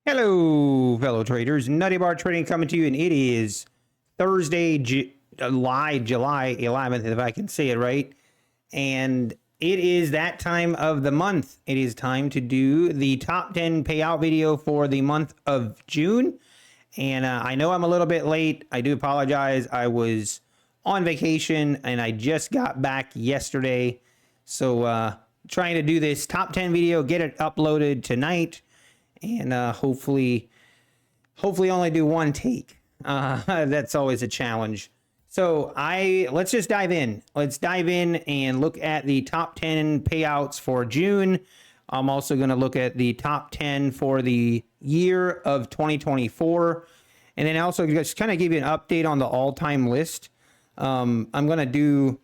Hello, fellow traders. Nutty Bar Trading coming to you, and it is Thursday, July 11th, if I can say it right. And it is that time of the month. It is time to do the top 10 payout video for the month of June. And I know I'm a little bit late. I do apologize. I was on vacation, and I just got back yesterday. So trying to do this top 10 video, get it uploaded tonight. And hopefully only do one take. That's always a challenge. So let's just dive in. Let's dive in and look at the top 10 payouts for June. I'm also going to look at the top 10 for the year of 2024. And then also just kind of give you an update on the all-time list. I'm going to do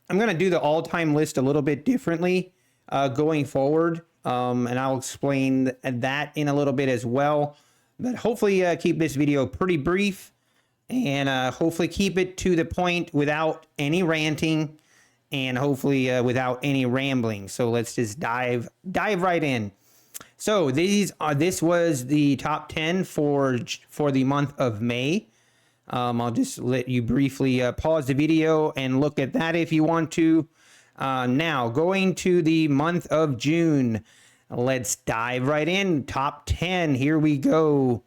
the all-time list a little bit differently going forward. And I'll explain that in a little bit as well. But hopefully keep this video pretty brief and hopefully keep it to the point without any ranting and hopefully without any rambling. So let's just dive right in. So this was the top 10 for the month of May. I'll just let you briefly pause the video and look at that if you want to. Now, going to the month of June, let's dive right in. Top 10, here we go.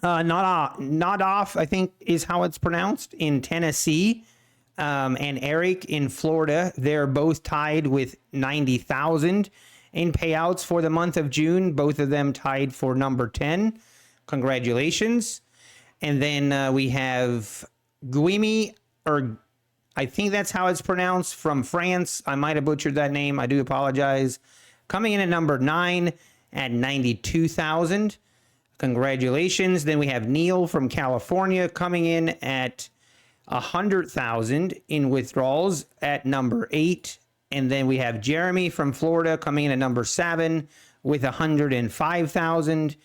Not off, I think is how it's pronounced, in Tennessee, and Eric in Florida. They're both tied with 90,000 in payouts for the month of June. Both of them tied for number 10. Congratulations. And then we have Guimi, or I think that's how it's pronounced, from France. I might have butchered that name. I do apologize. Coming in at number 9 at 92,000. Congratulations. Then we have Neil from California coming in at 100,000 in withdrawals at number 8. And then we have Jeremy from Florida coming in at number 7 with 105,000.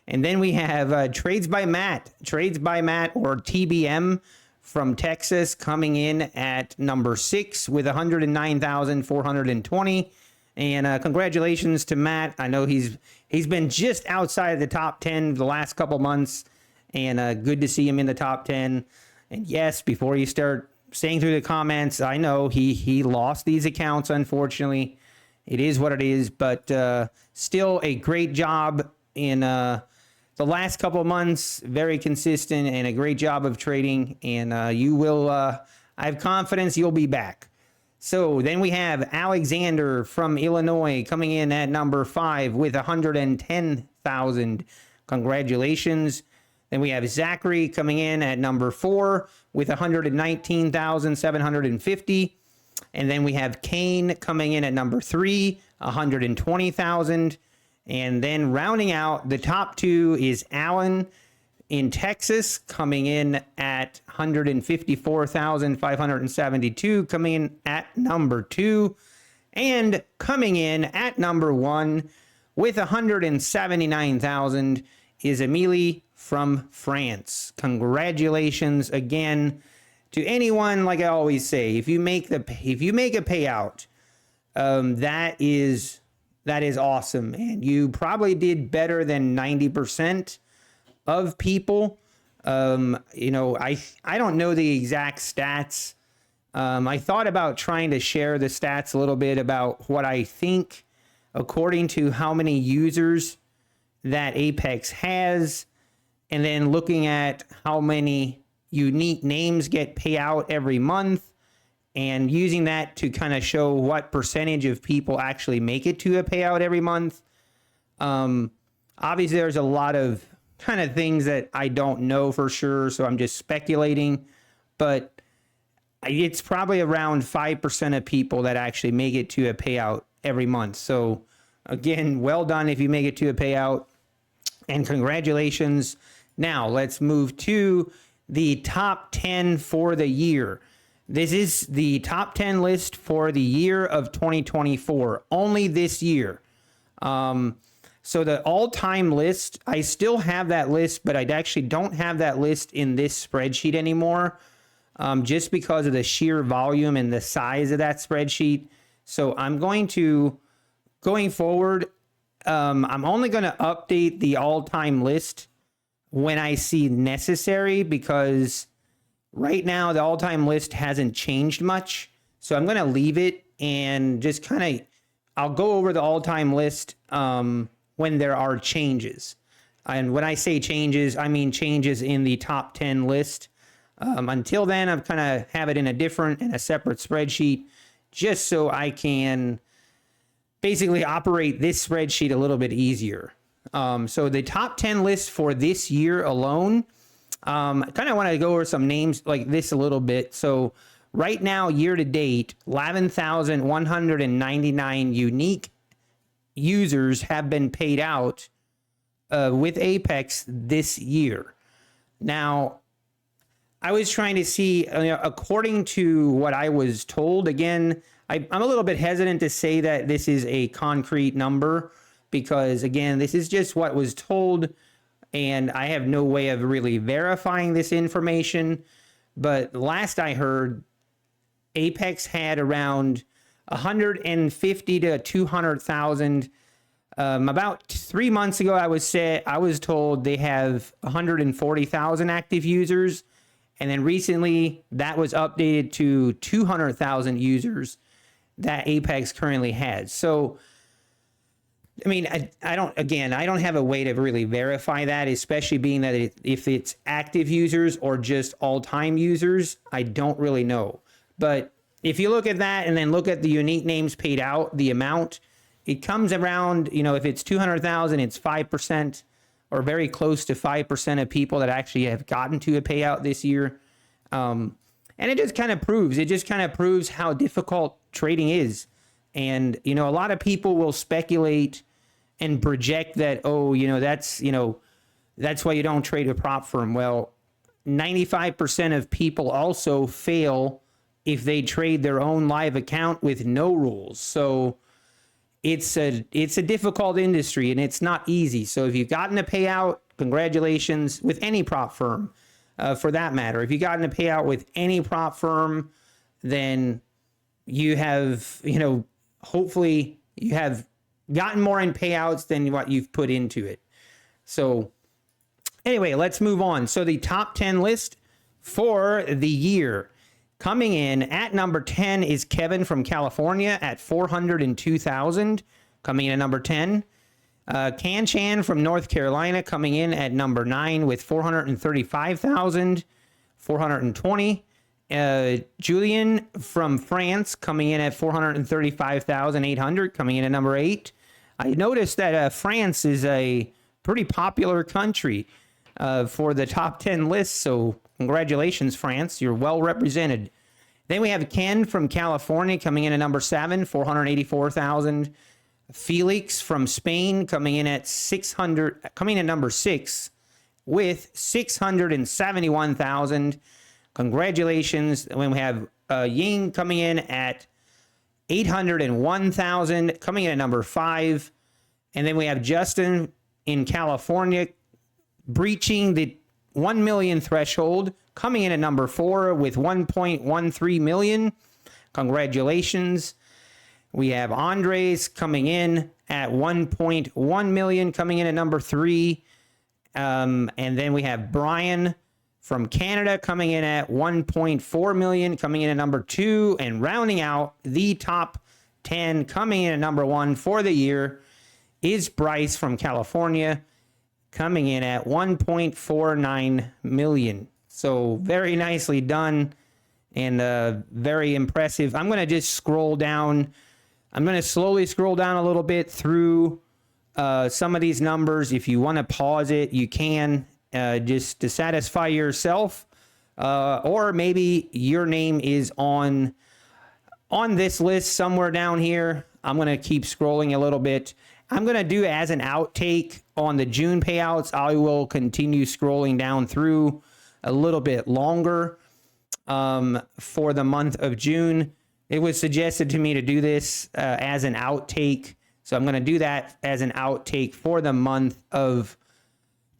And then we have Trades by Matt, or TBM, from Texas, coming in at number 6 with 109,420. And congratulations to Matt. I know he's been just outside of the top 10 the last couple months, and good to see him in the top 10. And yes, before you start saying through the comments, I know he lost these accounts, unfortunately. It is what it is, but still a great job in the last couple of months, very consistent and a great job of trading. And you will, I have confidence you'll be back. So then we have Alexander from Illinois coming in at number 5 with 110,000. Congratulations. Then we have Zachary coming in at number 4 with 119,750. And then we have Kane coming in at number 3, 120,000. And then rounding out the top 2 is Alan in Texas, coming in at 154,572, coming in at number 2. And coming in at number 1 with 179,000 is Emily from France. Congratulations again to anyone. Like I always say, if you make a payout, that is awesome, and you probably did better than 90% of people. You know, I don't know the exact stats. I thought about trying to share the stats a little bit about what I think according to how many users that Apex has, and then looking at how many unique names get payout every month, and using that to kind of show what percentage of people actually make it to a payout every month. Obviously, there's a lot of kind of things that I don't know for sure, so I'm just speculating. But it's probably around 5% of people that actually make it to a payout every month. So, again, well done if you make it to a payout, and congratulations. Now, let's move to the top 10 for the year. This is the top 10 list for the year of 2024, only this year. So the all-time list, I still have that list, but I actually don't have that list in this spreadsheet anymore, just because of the sheer volume and the size of that spreadsheet. So I'm going forward, I'm only going to update the all-time list when I see necessary, because right now the all-time list hasn't changed much. So I'm going to leave it and just kind of, I'll go over the all-time list when there are changes. And when I say changes, I mean changes in the top 10 list. Until then, I'm kind of have it in a separate spreadsheet, just so I can basically operate this spreadsheet a little bit easier. So the top 10 list for this year alone, I kind of want to go over some names like this a little bit. So right now, year to date, 11,199 unique users have been paid out with Apex this year. Now, I was trying to see, according to what I was told, again, I'm a little bit hesitant to say that this is a concrete number, because, again, this is just what was told, and I have no way of really verifying this information. But last I heard, Apex had around 150 to 200,000. About 3 months ago, I was told they have 140,000 active users, and then recently that was updated to 200,000 users that Apex currently has. So, I mean, I don't have a way to really verify that, especially being that if it's active users or just all-time users, I don't really know. But if you look at that and then look at the unique names paid out, the amount, it comes around, if it's 200,000, it's 5% or very close to 5% of people that actually have gotten to a payout this year. And it just kind of proves how difficult trading is. And, a lot of people will speculate and project that, that's why you don't trade a prop firm. Well, 95% of people also fail if they trade their own live account with no rules. So it's a difficult industry, and it's not easy. So if you've gotten a payout, congratulations, with any prop firm, for that matter. If you've gotten a payout with any prop firm, then you have, hopefully you have gotten more in payouts than what you've put into it. So anyway, let's move on. So the top 10 list for the year. Coming in at number 10 is Kevin from California at 402,000, coming in at number 10. Kan Chan from North Carolina coming in at number 9 with 435,420. Julian from France coming in at 435,800, coming in at number 8. I noticed that France is a pretty popular country for the top 10 list, so congratulations, France. You're well represented. Then we have Ken from California coming in at number 7, 484,000. Felix from Spain coming in at number 6 with 671,000. Congratulations. Then we have Ying coming in at 801,000, coming in at number 5. And then we have Justin in California breaching the 1 million threshold, coming in at number 4 with 1.13 million. Congratulations. We have Andres coming in at 1.1 million, coming in at number 3. And then we have Brian from Canada coming in at 1.4 million, coming in at number 2. And rounding out the top 10, coming in at number 1 for the year, is Bryce from California, coming in at 1.49 million. So very nicely done and very impressive. I'm going to just scroll down. I'm going to slowly scroll down a little bit through some of these numbers. If you want to pause it, you can, just to satisfy yourself. Or maybe your name is on this list somewhere down here. I'm going to keep scrolling a little bit. I'm going to do as an outtake on the June payouts. I will continue scrolling down through a little bit longer for the month of June. It was suggested to me to do this as an outtake. So I'm going to do that as an outtake for the month of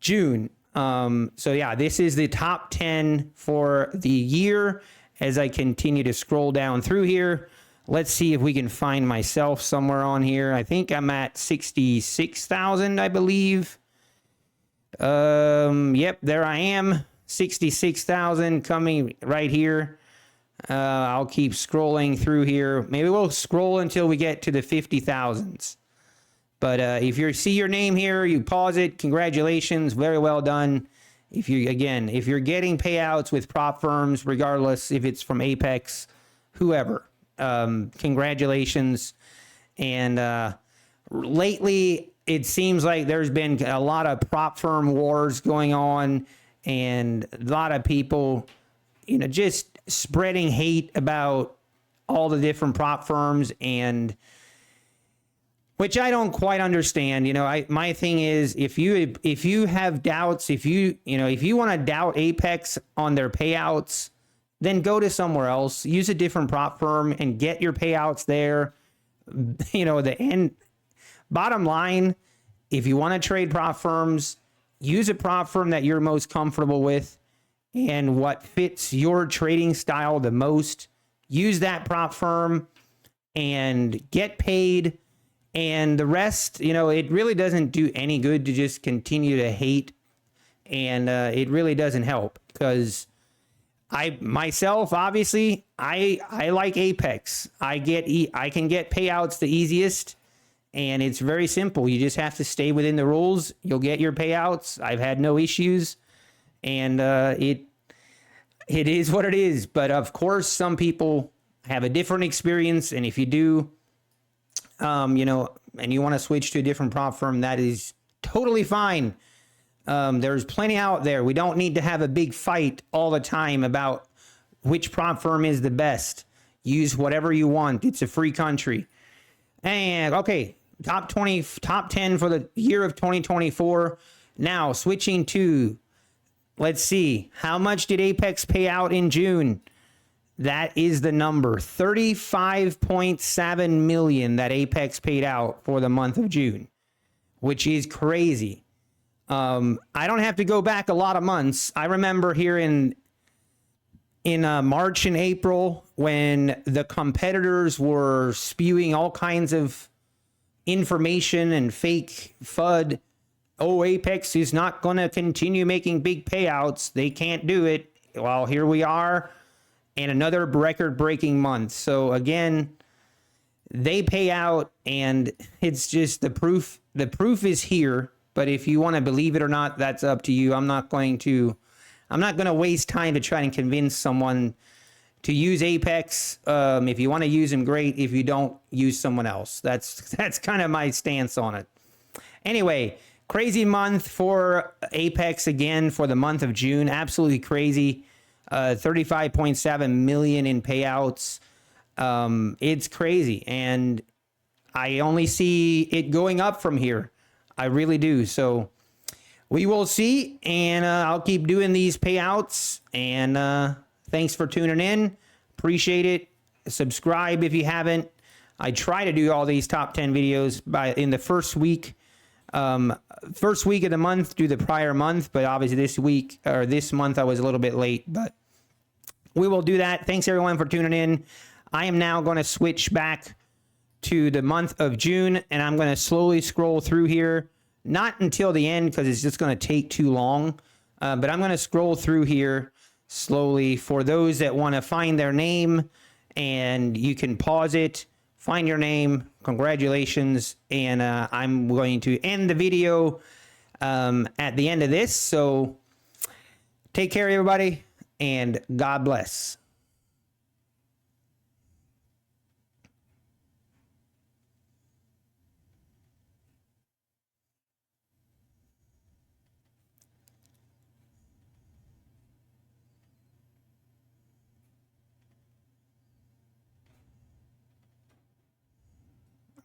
June. So yeah, this is the top 10 for the year. As I continue to scroll down through here, Let's see if we can find myself somewhere on here. I think I'm at 66,000, I believe. Yep, there I am. 66,000 coming right here. I'll keep scrolling through here. Maybe we'll scroll until we get to the 50,000s. But if you see your name here, you pause it. Congratulations, very well done. If you're getting payouts with prop firms, regardless if it's from Apex, whoever, congratulations. And lately, it seems like there's been a lot of prop firm wars going on, and a lot of people, just spreading hate about all the different prop firms, and which I don't quite understand. My thing is, if you have doubts, if you want to doubt Apex on their payouts, then go to somewhere else, use a different prop firm and get your payouts there. The end bottom line, if you want to trade prop firms, use a prop firm that you're most comfortable with and what fits your trading style the most. Use that prop firm and get paid. And the rest, it really doesn't do any good to just continue to hate. And it really doesn't help, because myself, obviously, I like Apex. I can get payouts the easiest, and it's very simple. You just have to stay within the rules. You'll get your payouts. I've had no issues, and it is what it is. But of course, some people have a different experience, and if you do, and you want to switch to a different prop firm, that is totally fine. There's plenty out there. We don't need to have a big fight all the time about which prop firm is the best. Use whatever you want. It's a free country. And okay, top 10 for the year of 2024. Now switching to, let's see, how much did Apex pay out in June? That is the number, 35.7 million that Apex paid out for the month of June, which is crazy. I don't have to go back a lot of months. I remember here in March and April, when the competitors were spewing all kinds of information and fake FUD. Oh, Apex is not going to continue making big payouts. They can't do it. Well, here we are. And another record-breaking month. So again, they pay out, and it's just the proof. The proof is here. But if you want to believe it or not, that's up to you. I'm not going to waste time to try and convince someone to use Apex. If you want to use them, great. If you don't, use someone else. That's kind of my stance on it. Anyway, crazy month for Apex again for the month of June. Absolutely crazy. 35.7 million in payouts. It's crazy, and I only see it going up from here. I really do. So we will see, and I'll keep doing these payouts. And thanks for tuning in. Appreciate it. Subscribe if you haven't. I try to do all these top 10 videos in the first week. First week of the month, do the prior month, but obviously this month I was a little bit late, but we will do that. Thanks everyone for tuning in. I am now going to switch back to the month of June, and I'm going to slowly scroll through here, not until the end because it's just going to take too long, but I'm going to scroll through here slowly for those that want to find their name, and you can pause it, find your name. Congratulations. And I'm going to end the video at the end of this. So take care, everybody, and God bless.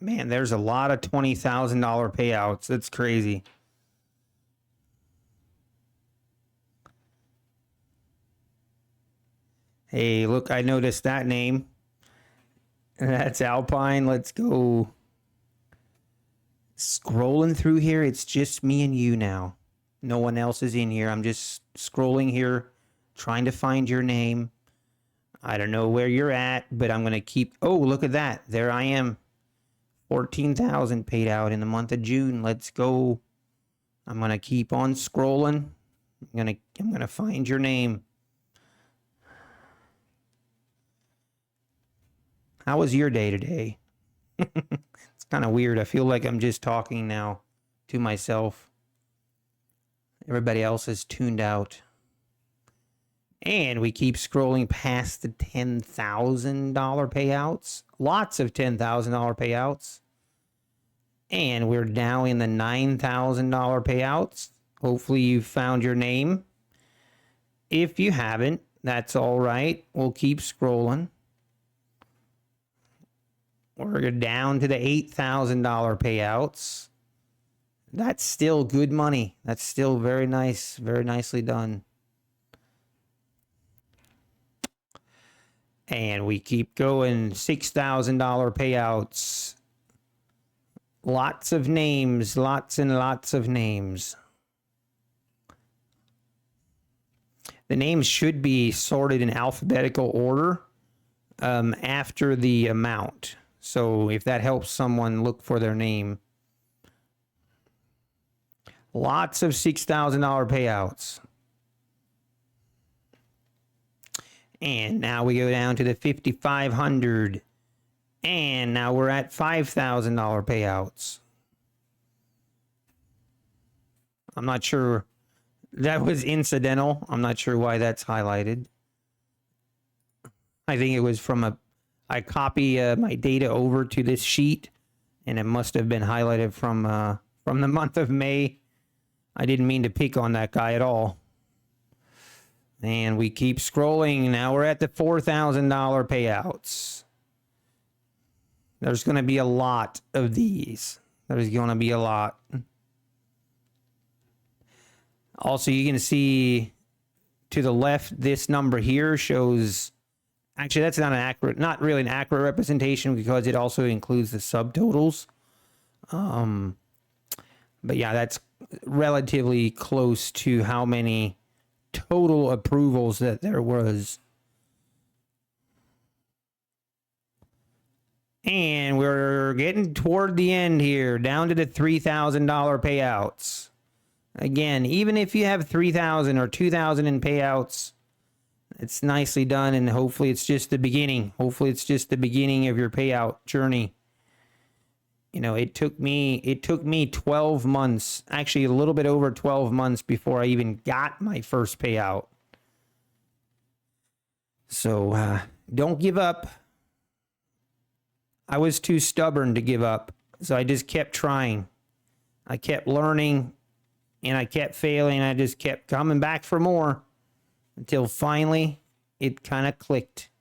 Man, there's a lot of $20,000 payouts. That's crazy. Hey, look, I noticed that name. That's Alpine. Let's go. Scrolling through here, it's just me and you now. No one else is in here. I'm just scrolling here, trying to find your name. I don't know where you're at, but I'm going to keep. Oh, look at that. There I am. 14,000 paid out in the month of June. Let's go. I'm going to keep on scrolling. I'm going to find your name. How was your day today? It's kind of weird. I feel like I'm just talking now to myself. Everybody else is tuned out. And we keep scrolling past the $10,000 payouts. Lots of $10,000 payouts. And we're now in the $9,000 payouts. Hopefully you found your name. If you haven't, that's all right. We'll keep scrolling. We're down to the $8,000 payouts. That's still good money. That's still very nice, very nicely done. And we keep going. $6,000 payouts. Lots of names, lots and lots of names. The names should be sorted in alphabetical order after the amount. So if that helps someone look for their name. Lots of $6,000 payouts. And now we go down to the 5,500. And now we're at $5,000 payouts. I'm not sure. That was incidental. I'm not sure why that's highlighted. I think it was from I copy my data over to this sheet, and it must have been highlighted from the month of May. I didn't mean to pick on that guy at all. And we keep scrolling. Now we're at the $4,000 payouts. There's going to be a lot of these. There's going to be a lot. Also, you can see to the left, this number here shows, actually that's not really an accurate representation because it also includes the subtotals. But yeah, that's relatively close to how many total approvals that there was. And we're getting toward the end here, down to the $3,000 payouts. Again, even if you have $3,000 or $2,000 in payouts, it's nicely done, and hopefully it's just the beginning. Hopefully it's just the beginning of your payout journey. You know, it took me 12 months, actually a little bit over 12 months before I even got my first payout. So don't give up. I was too stubborn to give up, so I just kept trying. I kept learning, and I kept failing. I just kept coming back for more until finally it kind of clicked.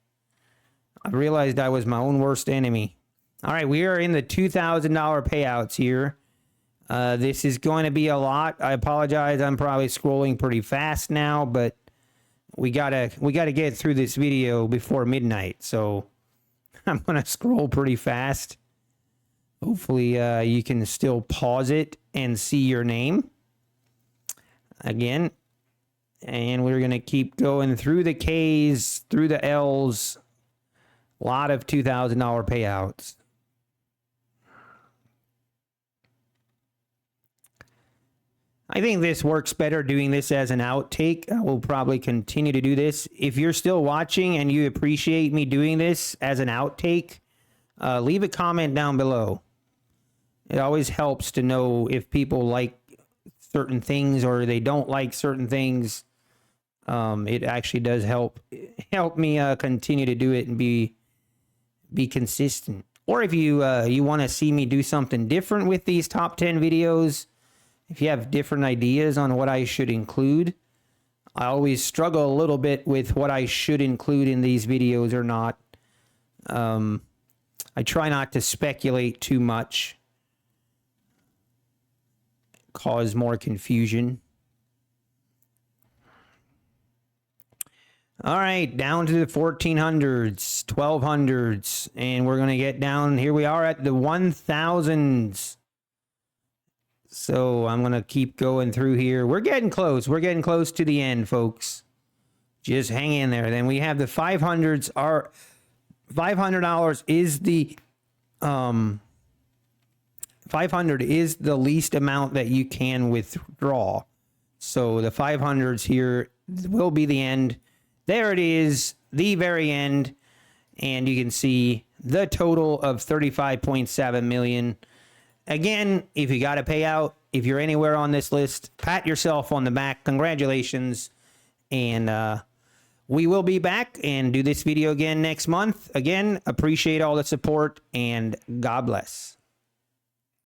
I realized I was my own worst enemy. All right, we are in the $2,000 payouts here. This is going to be a lot. I apologize. I'm probably scrolling pretty fast now, but we gotta get through this video before midnight. So I'm gonna scroll pretty fast. Hopefully, you can still pause it and see your name again. And we're gonna keep going through the K's, through the L's. A lot of $2,000 payouts. I think this works better doing this as an outtake. I will probably continue to do this. If you're still watching and you appreciate me doing this as an outtake, leave a comment down below. It always helps to know if people like certain things or they don't like certain things. It actually does help me continue to do it and be consistent. Or if you want to see me do something different with these top 10 videos, if you have different ideas on what I should include, I always struggle a little bit with what I should include in these videos or not. I try not to speculate too much, cause more confusion. All right, down to the 1400s, 1200s, and we're going to get down. Here we are at the 1000s. So I'm going to keep going through here. We're getting close. We're getting close to the end, folks. Just hang in there. Then we have the 500s. Are $500 is the 500 is the least amount that you can withdraw. So the 500s here will be the end. There it is, the very end. And you can see the total of 35.7 million. Again, if you got a payout, if you're anywhere on this list, pat yourself on the back. Congratulations. And we will be back and do this video again next month. Again, appreciate all the support and God bless.